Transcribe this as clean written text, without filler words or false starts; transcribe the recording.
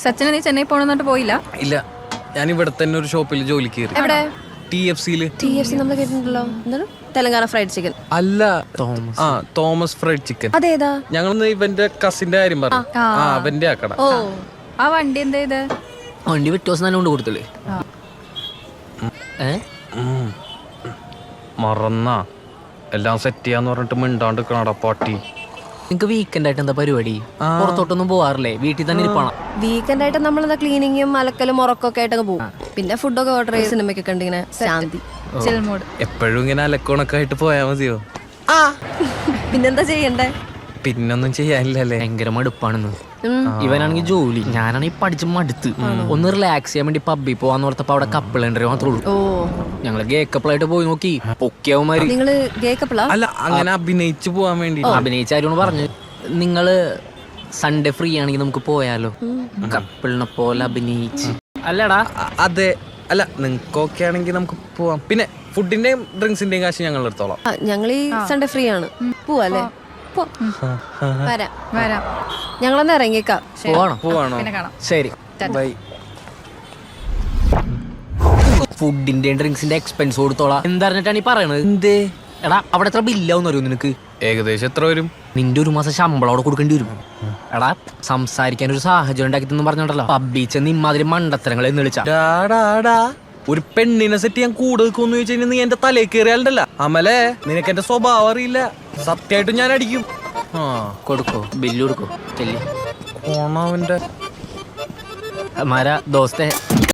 സച്ചിന് നീ ചെന്നൈ പോണെന്നിട്ട് പോയില്ല? ഇല്ല, ഞാൻ ഇവിടെ തന്നെ ഒരു ഷോപ്പിൽ ജോലിക്ക് കയറി. എവിടെ? TFC നമ്മൾ കേട്ടിട്ടുണ്ടല്ലോ. എന്താണ്? തെലങ്കാന ഫ്രൈഡ് ചിക്കൻ അല്ല, തോമസ് ഫ്രൈഡ് ചിക്കൻ. അതേതാ? ഞങ്ങളൊന്ന് ഇവന്റെ കസിന്റെ കാര്യം പറഞ്ഞു. അവന്റെ ആക്കട. ഓ, ആ വണ്ടി എന്താ ഇത്? വണ്ടി വ്യത്യാസം തന്നെ കൊണ്ട് കൊടുത്തില്ലേ? മറന്നാ എല്ലാം സെറ്റ് ചെയ്യാന്ന് പറഞ്ഞിട്ട് മിണ്ടാണ്ട് നിക്കണടാ പാട്ടി. നിങ്ങക്ക് വീക്കെൻഡ് ആയിട്ട് എന്താ പരിപാടി? പുറത്തോട്ടൊന്നും പോവാറില്ലേ? വീട്ടിൽ തന്നെ ഇരിപ്പാണ്. വീക്കെൻഡ് ആയിട്ട് നമ്മളെന്താ ക്ലീനിങ്ങും അലക്കലും ഉറക്കൊക്കെ ആയിട്ടൊക്കെ പോകും. പിന്നെ ഫുഡൊക്കെ ഓർഡർ ചെയ്ത് സിനിമയ്ക്ക് കണ്ടിങ്ങനെ ശാന്തി. ചിൽമോഡ്. എപ്പോഴും ഇങ്ങനെ അലക്കോണൊക്കെ ആയിട്ട് പോയാ മതിയോ? പിന്നെന്താ ചെയ്യണ്ടേ? പിന്നൊന്നും ചെയ്യാനില്ലല്ലേ. ഭയങ്കര മടുപ്പാണെന്ന്. ഇവനാണെങ്കിൽ ജോലി, ഞാനാണെങ്കിൽ പഠിച്ച് മടുത്ത്. ഒന്ന് റിലാക്സ് ചെയ്യാൻ വേണ്ടി പബ്ബിൽ പോവാന്ന് ഓർത്തപ്പോ അവിടെ കപ്പിൾ എൻട്രി മാത്രമേ ഉള്ളൂ. ഓ, ഞങ്ങള് ഗേ കപ്പിളായിട്ട് പോയി നോക്കി. പൊക്കിയവന്മാര്. നിങ്ങള് കേക്കപ്പിളാ? അല്ല, അങ്ങനെ അഭിനയിച്ചു പോവാൻ വേണ്ടി. അഭിനയിച്ചാരോട് പറഞ്ഞു, നിങ്ങള് സൺഡേ ഫ്രീ ആണെങ്കിൽ നമുക്ക് പോയാലോ, കപ്പിളിനെ പോലെ അഭിനയിച്ച്. അല്ലടാ, അതെ. അല്ല, നിങ്ങൾക്ക് ഓക്കെ ആണെങ്കിൽ നമുക്ക് പോവാം. പിന്നെ ഫുഡിന്റെയും ഡ്രിങ്ക്സിന്റെയും കാശ് ഞങ്ങൾ എടുത്തോളാം. ഞങ്ങൾ ഈ സൺഡേ ഫ്രീ ആണ്. പോവാല്ലേ? വരാം. വരാം. ഞങ്ങളൊന്ന് ഇറങ്ങിയേക്കാം. പോവാണോ? പിന്നെ കാണാം. ശരി. ബൈ. ഫുഡിന്റെ ഡ്രിങ്ക്സിന്റെ എക്സ്പെൻസ് കൊടുത്തോളാം എന്തറിഞ്ഞിട്ടാണ് ഈ പറയണത്? എന്തേ? എടാ, അവിടെ എത്ര ബില്ലാവുന്ന അറിയോ നിനക്ക്? ഏകദേശം എത്ര വരും? നിന്റെ ഒരു മാസം ശമ്പളം അവിടെ കൊടുക്കേണ്ടി വരും. എടാ, സംസാരിക്കാൻ ഒരു സാഹചര്യം ഉണ്ടാക്കി തന്നു പറഞ്ഞോണ്ടല്ലോ പബ്ബി ചെന്ന് ഇമാതിരി മണ്ടത്തരങ്ങളെ വിളിച്ച. ഒരു പെണ്ണിനെ സെറ്റ് ചെയ്യാൻ കൂടെ നിൽക്കുമെന്ന് ചോദിച്ചു കഴിഞ്ഞാൽ നീ എന്റെ തലയിൽ കയറിയാലുണ്ടല്ല അമലേ, നിനക്ക് എന്റെ സ്വഭാവം അറിയില്ല. സത്യമായിട്ടും ഞാൻ അടിക്കും. കൊടുക്കോ, ബില്ല് കൊടുക്കോ. ചെല്ലി ഓണാവന്റെ മാരാ ദോസ്തേ.